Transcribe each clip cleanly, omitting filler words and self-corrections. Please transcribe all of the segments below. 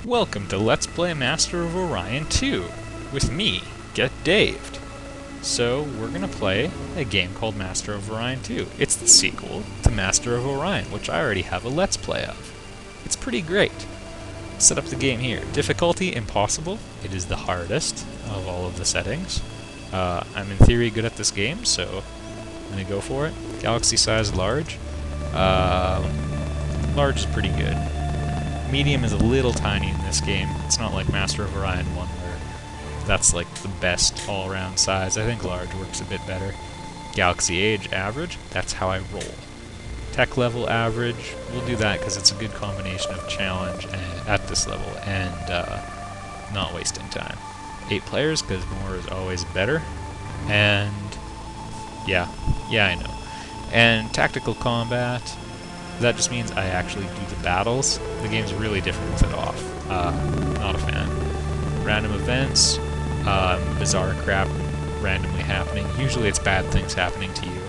Welcome to Let's Play Master of Orion 2, with me, Get Daved. So, we're gonna play a game called Master of Orion 2. It's the sequel to Master of Orion, which I already have a Let's Play of. It's pretty great. Set up the game here. Difficulty, impossible. It is the hardest of all of the settings. I'm in theory good at this game, so I'm gonna go for it. Galaxy size, large. Large is pretty good. Medium is a little tiny in this game. It's not like Master of Orion 1 where that's like the best all-around size. I think large works a bit better. Galaxy age, average. That's how I roll. Tech level, average. We'll do that because it's a good combination of challenge at this level and not wasting time. 8 players because more is always better. And yeah, I know. And tactical combat. That just means I actually do the battles. The game's really different with it off. Not a fan. Random events, bizarre crap randomly happening. Usually it's bad things happening to you.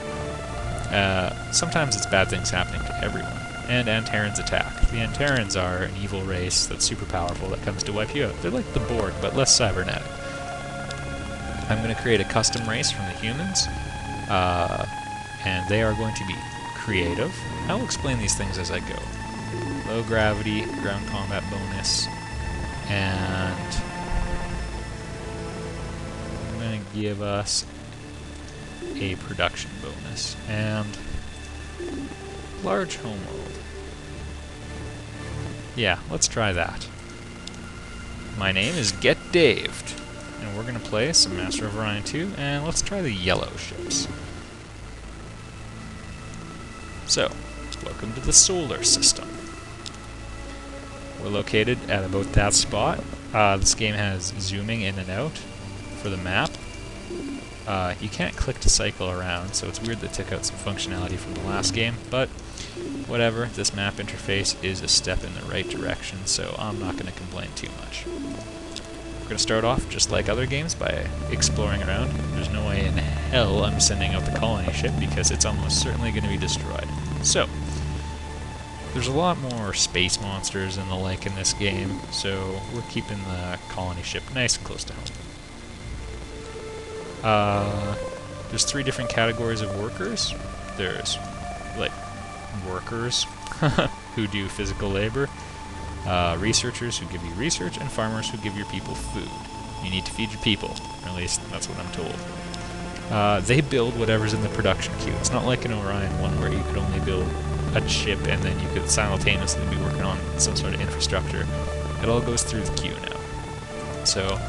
Sometimes it's bad things happening to everyone. And Antaren's attack. The Antarens are an evil race that's super powerful that comes to wipe you out. They're like the Borg, but less cybernetic. I'm going to create a custom race from the humans, and they are going to be creative. I will explain these things as I go. Low gravity, ground combat bonus, and I'm going to give us a production bonus, and large homeworld. Yeah, let's try that. My name is Get Daved, and we're going to play some Master of Orion 2, and let's try the yellow ships. So, welcome to the solar system. We're located at about that spot. This game has zooming in and out for the map. You can't click to cycle around, so it's weird they took out some functionality from the last game, but whatever, this map interface is a step in the right direction, so I'm not going to complain too much. We're going to start off just like other games by exploring around. There's no way in hell I'm sending out the colony ship because it's almost certainly going to be destroyed. So, there's a lot more space monsters and the like in this game, so we're keeping the colony ship nice and close to home. There's 3 different categories of workers. There's, like, workers who do physical labor, researchers who give you research, and farmers who give your people food. You need to feed your people, or at least that's what I'm told. They build whatever's in the production queue. It's not like in Orion 1 where you could only build a ship and then you could simultaneously be working on some sort of infrastructure. It all goes through the queue now. So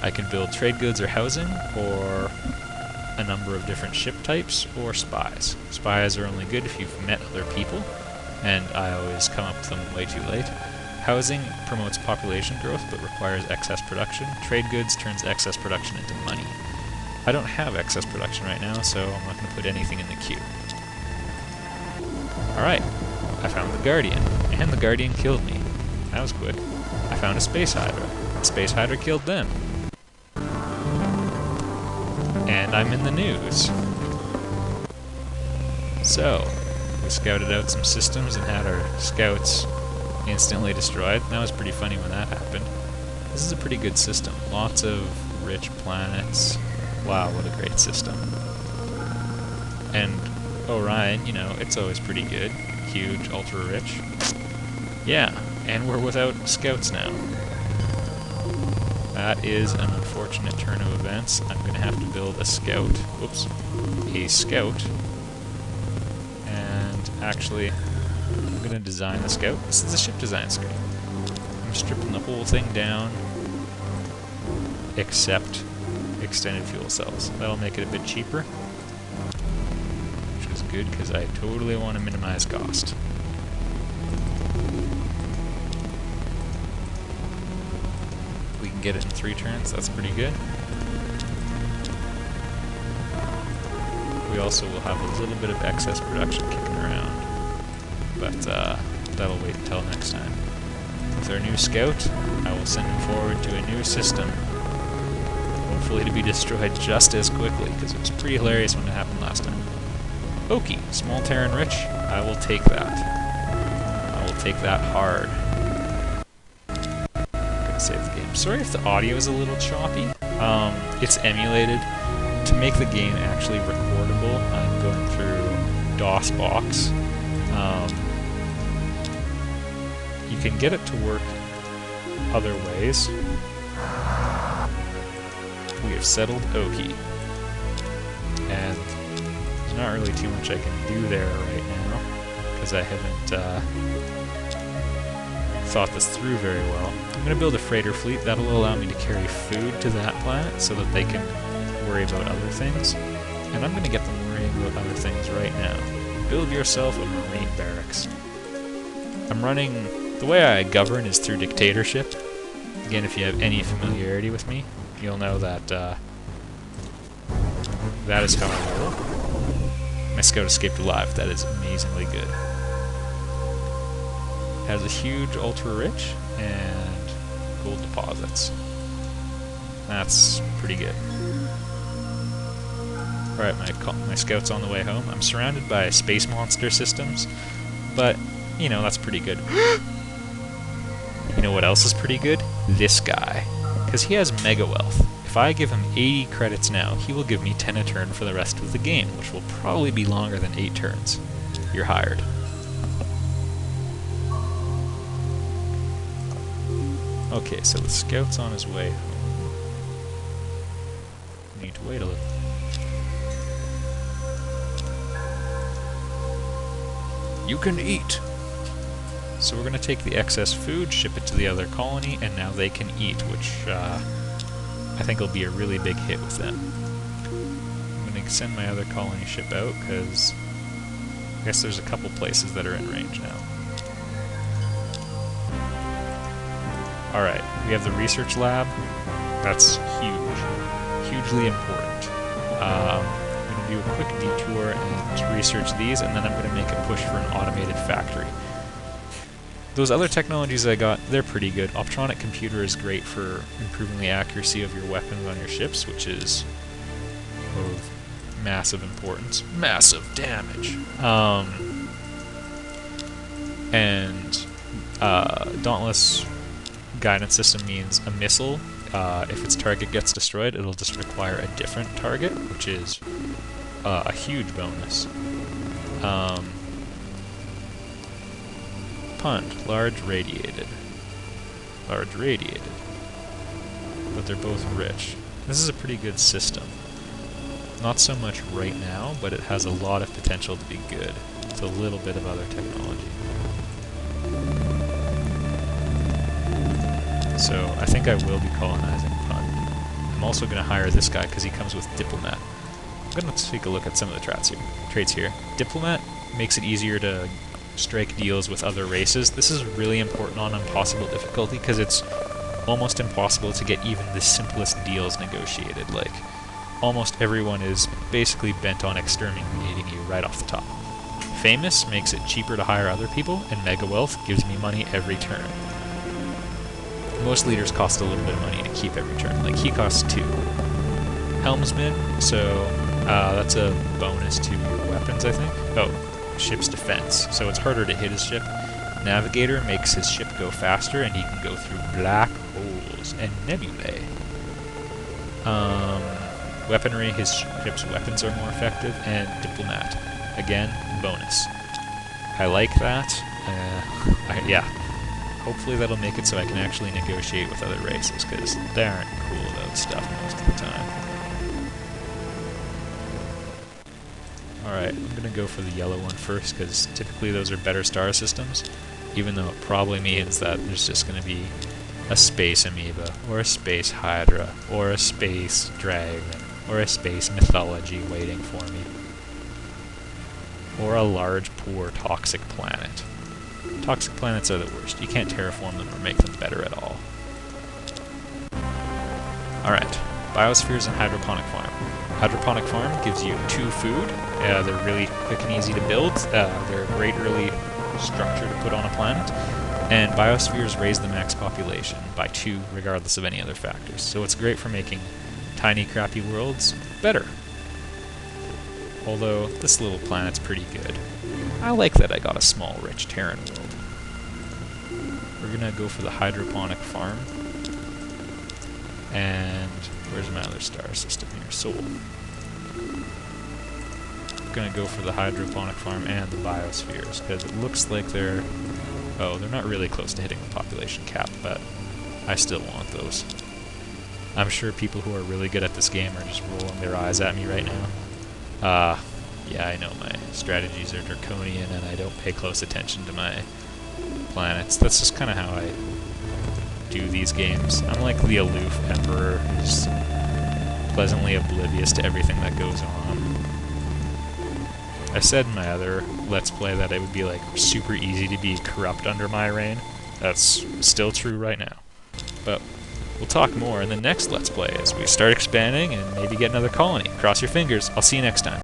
I can build trade goods or housing, or a number of different ship types, or spies. Spies are only good if you've met other people, and I always come up with them way too late. Housing promotes population growth but requires excess production. Trade goods turns excess production into money. I don't have excess production right now, so I'm not going to put anything in the queue. Alright, I found the Guardian, and the Guardian killed me. That was quick. I found a Space Hydra. The Space Hydra killed them. And I'm in the news. So, we scouted out some systems and had our scouts instantly destroyed. That was pretty funny when that happened. This is a pretty good system. Lots of rich planets. Wow, what a great system. And Orion, you know, it's always pretty good. Huge, ultra-rich. Yeah, and we're without scouts now. That is an unfortunate turn of events. I'm going to have to build a scout. Whoops. A scout. And actually, I'm going to design the scout. This is a ship design screen. I'm stripping the whole thing down, except extended fuel cells. That'll make it a bit cheaper, which is good because I totally want to minimize cost. We can get it in 3 turns, that's pretty good. We also will have a little bit of excess production kicking around, but that'll wait until next time. With our new scout, I will send him forward to a new system, hopefully to be destroyed just as quickly, because it was pretty hilarious when it happened last time. Okie, small Terran rich, I will take that. I will take that hard. gonna save the game. Sorry if the audio is a little choppy. It's emulated. To make the game actually recordable, I'm going through DOSBox. You can get it to work other ways. We have settled Oki. And there's not really too much I can do there right now, because I haven't thought this through very well. I'm going to build a freighter fleet. That'll allow me to carry food to that planet so that they can worry about other things. And I'm going to get them worrying about other things right now. Build yourself a marine barracks. I'm running... The way I govern is through dictatorship. Again, if you have any familiarity with me, you'll know that that is how I roll. My scout escaped alive. That is amazingly good. Has a huge ultra-rich and gold deposits. That's pretty good. Alright, my scout's on the way home. I'm surrounded by space monster systems, but, you know, that's pretty good. You know what else is pretty good? This guy. Because he has mega wealth. If I give him 80 credits now, he will give me 10 a turn for the rest of the game, which will probably be longer than 8 turns. You're hired. Okay, so the scout's on his way home. We need to wait a little. You can eat! So we're going to take the excess food, ship it to the other colony, and now they can eat, which I think will be a really big hit with them. I'm going to send my other colony ship out, because I guess there's a couple places that are in range now. Alright, we have the research lab. That's huge. Hugely important. I'm going to do a quick detour and research these, and then I'm going to make a push for an automated factory. Those other technologies I got, they're pretty good. Optronic computer is great for improving the accuracy of your weapons on your ships, which is of massive importance. Massive damage! Dauntless guidance system means a missile, if its target gets destroyed, it'll just require a different target, which is a huge bonus. Pund, large radiated. Large radiated. But they're both rich. This is a pretty good system. Not so much right now, but it has a lot of potential to be good. It's a little bit of other technology. So I think I will be colonizing Pund. I'm also going to hire this guy because he comes with Diplomat. I'm going to take a look at some of the traits here. Diplomat makes it easier to strike deals with other races. This is really important on impossible difficulty because it's almost impossible to get even the simplest deals negotiated. Like, almost everyone is basically bent on exterminating you right off the top. Famous makes it cheaper to hire other people, and Mega Wealth gives me money every turn. Most leaders cost a little bit of money to keep every turn. Like, he costs 2. Helmsman, so that's a bonus to your weapons, I think. Oh, ship's defense, so it's harder to hit his ship. Navigator makes his ship go faster, and he can go through black holes and nebulae. Weaponry, his ship's weapons are more effective, and Diplomat, again, bonus. I like that. Yeah. Hopefully that'll make it so I can actually negotiate with other races, because they aren't cool about stuff most of the time. Alright, I'm going to go for the yellow one first, because typically those are better star systems, even though it probably means that there's just going to be a space amoeba, or a space hydra, or a space dragon, or a space mythology waiting for me. Or a large, poor, toxic planet. Toxic planets are the worst. You can't terraform them or make them better at all. Alright, biospheres and hydroponic farm. Hydroponic farm gives you 2 food. They're really quick and easy to build. They're a great early structure to put on a planet. And biospheres raise the max population by 2 regardless of any other factors. So it's great for making tiny crappy worlds better. Although this little planet's pretty good. I like that I got a small rich Terran world. We're gonna go for the hydroponic farm. And where's my other star system here? Sol. I'm gonna go for the hydroponic farm and the biospheres, because it looks like they're... Oh, they're not really close to hitting the population cap, but I still want those. I'm sure people who are really good at this game are just rolling their eyes at me right now. Yeah, I know my strategies are draconian and I don't pay close attention to my planets. That's just kind of how I do these games. I'm like the aloof emperor who's pleasantly oblivious to everything that goes on. I said in my other Let's Play that it would be like super easy to be corrupt under my reign. That's still true right now. But we'll talk more in the next Let's Play as we start expanding and maybe get another colony. Cross your fingers. I'll see you next time.